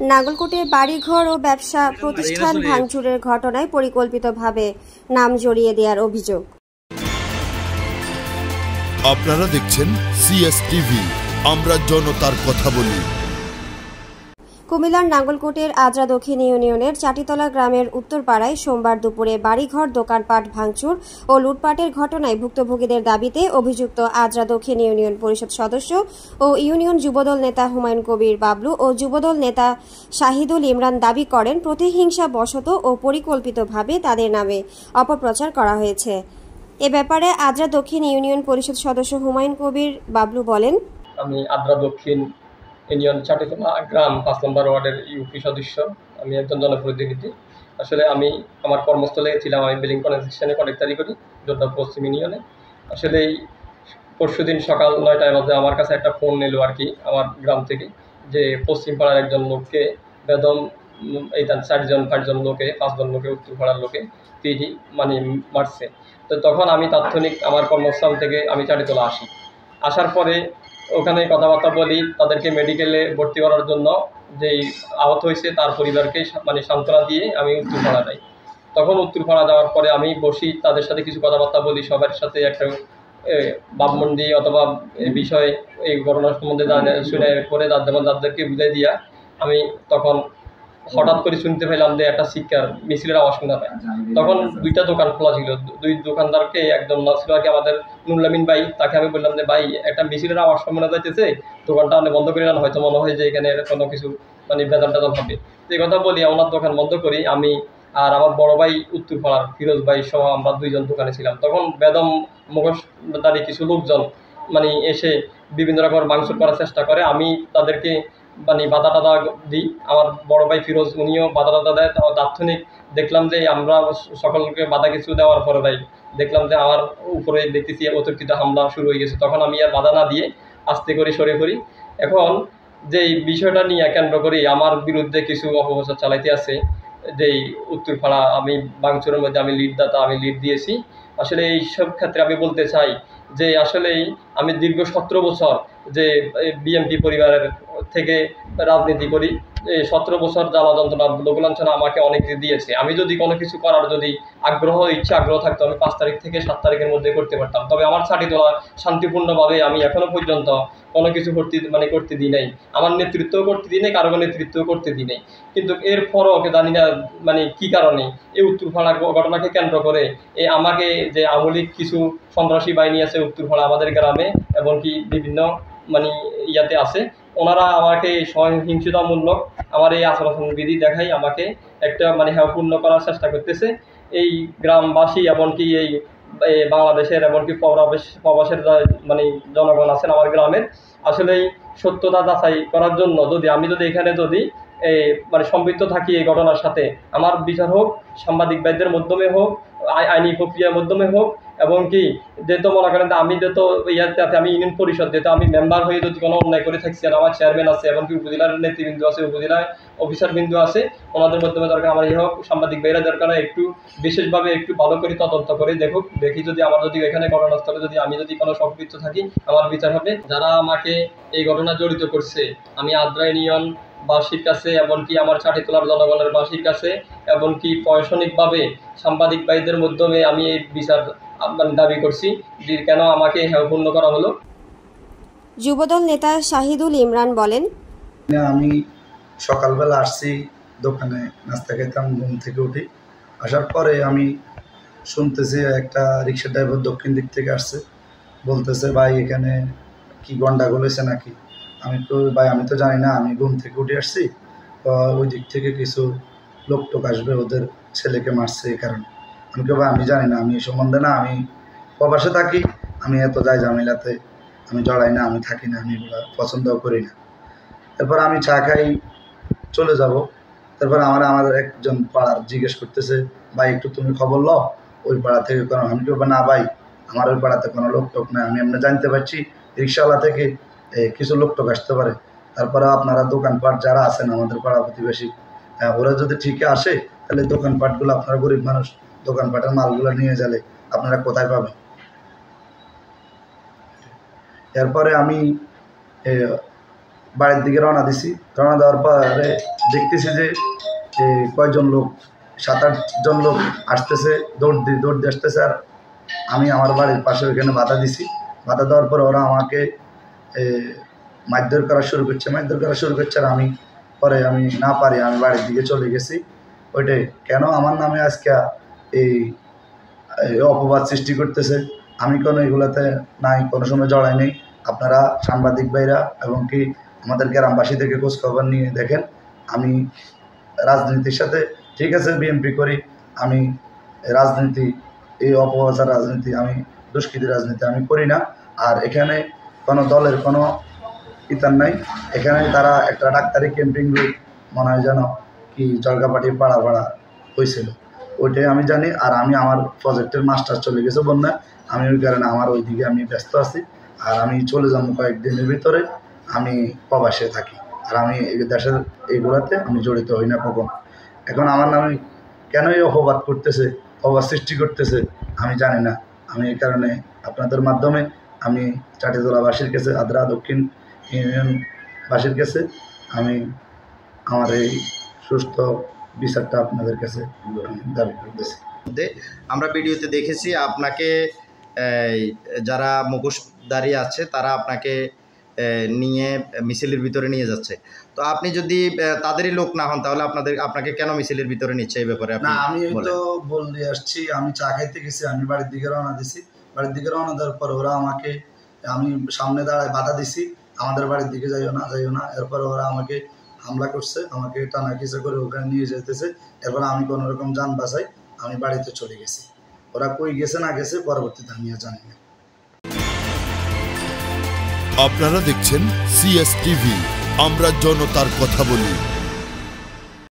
নাগলকোটে বাড়িঘর ও ব্যবসা প্রতিষ্ঠান ভাঙচুরের ঘটনায় পরিকল্পিতভাবে নাম জড়িয়ে দেওয়ার অভিযোগ। আপনারা দেখছেন সিএসটিভি, আমরা জনতার কথা বলি। কুমিল্লার নাঙ্গলকোটের আদ্রা দক্ষিণ ইউনিয়নের চাটিতলা গ্রামের উত্তরপাড়ায় সোমবার দুপুরে বাড়িঘর, দোকানপাট ভাঙচুর ও লুটপাটের ঘটনায় ভুক্তভোগীদের দাবিতে অভিযুক্ত আদ্রা দক্ষিণ ইউনিয়ন পরিষদ সদস্য ও ইউনিয়ন যুবদল নেতা হুমায়ুন কবির বাবলু ও যুবদল নেতা শাহিদুল ইমরান দাবি করেন প্রতিহিংসা বশত ও পরিকল্পিতভাবে তাদের নামে অপপ্রচার করা হয়েছে। এ ব্যাপারে আদ্রা দক্ষিণ ইউনিয়ন পরিষদ সদস্য হুমায়ুন কবির বাবলু বলেন, আমি আদ্রা দক্ষিণ ইউনিয়ন চাটিতলা গ্রাম 5 নম্বর ওয়ার্ডের ইউপি সদস্য। আমি একজন জনপ্রতিনিধি। আসলে আমি আমার কর্মস্থলে ছিলাম, আমি বিলিং কনস্ট্রাকশনে কন্ট্রাক্টারি করি জোরদার পশ্চিম ইউনিয়নে। আসলে এই পরশুদিন সকাল 9টার মধ্যে আমার কাছে একটা ফোন এলো আর কি আমার গ্রাম থেকে, যে পশ্চিম পাড়ার একজন লোককে বেদম এই 4-5জন লোকে 5জন লোকে উত্তর পাড়ার লোকে পিটি মারছে। তো তখন আমি তাৎক্ষণিক আমার কর্মস্থান থেকে আমি চাটিতলা আসি। আসার পরে ওখানে কথাবার্তা বলি, তাদেরকে মেডিকেলে ভর্তি করার জন্য যেই আহত হয়েছে তার পরিবারকে সান্ত্বনা দিয়ে আমি উত্তরপাড়া যাই। তখন উত্তরপাড়া যাওয়ার পরে আমি বসি, তাদের সাথে কিছু কথাবার্তা বলি, সবার সাথে একটা ভাবমন্ডি অথবা বিষয় এই ঘটনার সম্বন্ধে শুনে করে যাদেরকে বুঝাই দিয়া আমি তখন হঠাৎ করে শুনতে পেলাম যে একটা শিক্ষার মিছিলের আওয়াজ শোনা যায়। তখন 2টা দোকান খোলা ছিল, 2 দোকানদারকে একজন ছিল আর কি আমাদের নুরুল ভাই, তাকে আমি বললাম যে ভাই একটা মিছিলের আওয়াজ শোনা যাইতেছে, দোকানটা বন্ধ করে নেন, হয়তো মনে হয় যে এখানে কোনো কিছু ভেজাল টেজাল হবে। তো এই কথা বলি ওনার দোকান বন্ধ করি আমি আর আমার বড় ভাই উত্তরপাড়ার ফিরোজ ভাই সহ আমরা 2জন দোকানে ছিলাম। তখন বেদম মুখোশধারী কিছু লোকজন এসে বিভিন্ন রকম ভাঙচুর করার চেষ্টা করে। আমি তাদেরকে বাধা টাধা দিই, আমার বড় ভাই ফিরোজ উনিও বাধা টাধা দেয়। তাৎক্ষণিক দেখলাম যে আমরা সকলকে বাধা কিছু দেওয়ার পরে ভাই দেখলাম যে আমার উপরে দেখতেছি অতর্কিত হামলা শুরু হয়ে গেছে। তখন আমি আর বাধা না দিয়ে আস্তে করে সরে পড়ি। এখন যে বিষয়টা নিয়ে কেন্দ্র করে আমার বিরুদ্ধে কিছু অপপ্রচার চালাইতে আছে, যেই উত্তরপাড়া আমি ভাঙচুরের মধ্যে আমি লিডদাতা, আমি লিড দিয়েছি। আসলে এইসব ক্ষেত্রে আমি বলতে চাই যে আসলেই আমি দীর্ঘ 17 বছর যে বিএনপি পরিবারের থেকে রাজনীতি করি, 17 বছর জ্বালা যন্ত্রণা লোকলাঞ্ছনা আমাকে অনেক দিয়েছে। আমি যদি কোনো কিছু করার যদি আগ্রহ থাকতো আমি 5 তারিখ থেকে 7 তারিখের মধ্যে করতে পারতাম। তবে আমার চাটিতলা শান্তিপূর্ণভাবে আমি এখনো পর্যন্ত কোনো কিছু করতে দিই নাই, আমার নেতৃত্বও করতে দিই নাই, কারো নেতৃত্বও করতে দিই নাই। কিন্তু এরপরও জানি না কি কারণে এই উত্তরপাড়া ঘটনাকে কেন্দ্র করে আমাকে যে আমলিক কিছু সন্ত্রাসী বাহিনী আছে উত্তরপাড়া আমাদের গ্রামে এবং কি বিভিন্ন ইয়াতে আছে, ওনারা আমাকে সহিংসতামূলক আমার এই আচরণবিধি দেখাই আমাকে একটা হেয়পূর্ণ করার চেষ্টা করতেছে। এই গ্রামবাসী এমনকি এই বাংলাদেশের এমনকি প্রবাসের জনগণ আছেন আমার গ্রামের, আসলে এই সত্যতা যাচাই করার জন্য আমি যদি এখানে সম্পৃক্ত থাকি এই ঘটনার সাথে, আমার বিচার হোক সাংবাদিক ভাইদের মাধ্যমে হোক, আইনি প্রক্রিয়ার মাধ্যমে হোক, এবং কি যেহেতু মনে করেন আমি যেহেতু আমি ইউনিয়ন পরিষদ যেহেতু আমি মেম্বার হয়ে যদি কোনো অন্যায় করে থাকছি, আর আমার চেয়ারম্যান আছে এমনকি উপজেলার নেতৃবৃন্দ আছে, উপজেলায় অফিসার বিন্দু আছে, ওনাদের মাধ্যমে দরকার আমার হোক সাংবাদিক ভাইরা দরকার একটু বিশেষভাবে একটু ভালো করে তদন্ত করে দেখি যদি আমার যদি এখানে ঘটনাস্থলে যদি আমি যদি কোনো সম্পৃক্ত থাকি আমার বিচার হবে। যারা আমাকে এই ঘটনা জড়িত করছে আমি আদ্রা ইউনিয়ন বাসীর কাছে এমনকি আমার চাটিতলার জনগণের বাসীর কাছে এমনকি প্রশাসনিকভাবে সাংবাদিক ভাইদের মাধ্যমে আমি এই বিচার দাবি করছি যে কেন আমাকে হেয়পূর্ণ করা হলো। যুবদল নেতা শাহিদুল ইমরান বলেন, আমি সকালবেলা আসছি দোকানে নাস্তা খেতাম, ঘুম থেকে উঠি, আসার পরে আমি শুনতেছি একটা রিক্সা ড্রাইভার দক্ষিণ দিক থেকে আসছে, বলতেছে ভাই এখানে কি গন্ডাগোল হয়েছে নাকি। আমি তো ভাই আমি তো জানি না, আমি ঘুম থেকে উঠে আসছি, ওই দিক থেকে কিছু লোক টোক আসবে, ওদের ছেলেকে মারছে এই কারণে। আমি কেউ ভাই আমি জানি না, আমি এই সম্বন্ধে না, আমি প্রবাসে থাকি, আমি এত যাই ঝামেলাতে আমি জড়াই না, আমি থাকি না, আমি এগুলো পছন্দও করি না। তারপর আমি চা খাই চলে যাব। তারপর আমাদের একজন পাড়ার জিজ্ঞেস করতেছে ভাই একটু তুমি খবর লও ওই পাড়া থেকে কোনো। আমি কেউ না ভাই আমার ওই পাড়াতে কোনো লোক টোক নেই, আমি এমনি জানতে পারছি রিক্সাওয়ালা থেকে কিছু লোক টোক আসতে পারে। তারপরে আপনারা দোকানপাট যারা আছেন আমাদের পাড়া প্রতিবেশী, ওরা যদি ঠিক আসে তাহলে দোকানপাটগুলো আপনারা গরিব মানুষ, দোকানপাটের মালগুলো নিয়ে গেলে আপনারা কোথায় পাবেন। এরপরে আমি বাড়ির দিকে রওনা দিছি। রওনা দেওয়ার পরে দেখতেছি যে কয়জন লোক 7-8 জন লোক আসতেছে, দৌড় দিয়ে আসতেছে। আর আমি আমার বাড়ির পাশে ওইখানে বাধা দিছি। বাধা দেওয়ার পর ওরা আমাকে মারধর করা শুরু করছে। আর আমি পরে আমি না পারি আমি বাড়ির দিকে চলে গেছি। ওইটাই কেন আমার নামে আজকে এই অপবাদ সৃষ্টি করতেছে, আমি কোনো এগুলাতে নাই, কোনো সময় জড়াই নেই। আপনারা সাংবাদিক ভাইরা এবং কি আমাদের গ্রামবাসী থেকে খোঁজখবর নিয়ে দেখেন। আমি রাজনীতির সাথে ঠিক আছে বিএনপি করি, আমি রাজনীতি এই অপপ্রচার রাজনীতি, আমি দুষ্কৃতি রাজনীতি আমি করি না। আর এখানে কোনো দলের কোনো ইতার নাই। এখানে তারা একটা ডাক্তারি ক্যাম্পিং গ্রুপ মনে হয় যেন কি জলকাপাটি পাড়া হয়েছিল, ওইটাই আমি জানি। আর আমি আমার প্রজেক্টের মাস্টার চলে গেছে বন্যা, আমি ওই কারণে আমার ওইদিকে আমি ব্যস্ত আছি। আর আমি চলে যাবো কয়েকদিনের ভিতরে, আমি প্রবাসে থাকি। আর আমি দেশের এইগুলাতে আমি জড়িত হই না কখন। এখন আমার নামে কেন এই অপবাদ করতেছে, অপবাদ সৃষ্টি করতেছে আমি জানি না। আমি এই কারণে আপনাদের মাধ্যমে আমি চাটিতলাবাসীর কাছে, আদ্রা দক্ষিণ ইউনিয়নবাসীর কাছে আমি আমার এই সুস্থ বিচারটা আপনাদের কাছে দাবি করতেছি। আমরা ভিডিওতে দেখেছি আপনাকে যারা মুখোশধারী আছে তারা আপনাকে নিয়ে মিছিলের ভিতরে নিয়ে যাচ্ছে। তো আপনি যদি তাদেরই লোক না হন তাহলে আপনাকে কেন মিছিলের ভিতরে নিচ্ছে এই ব্যাপারে? না, আমি তো বলে আসছি, আমি চা খাইতে গেছি, আমি বাড়ির দিকে রওনা দিছি। বাড়ির দিকে রওনা দেওয়ার পর ওরা আমাকে, আমি সামনে দাঁড়ায় বাধা দিছি, আমাদের বাড়ির দিকে যাইও না। এরপর ওরা আমাকে হামলা করছে, আমাকে টানা কিসে করে ওখানে নিয়ে যেতেছে। এরপর আমি কোনো রকম যান বাঁচাই আমি বাড়িতে চলে গেছি। ওরা কই গেছে না গেছে পরবর্তীতে আমি আর জানি না। আপনারা দেখছেন CS টিভি, আমরা জনতার কথা বলি।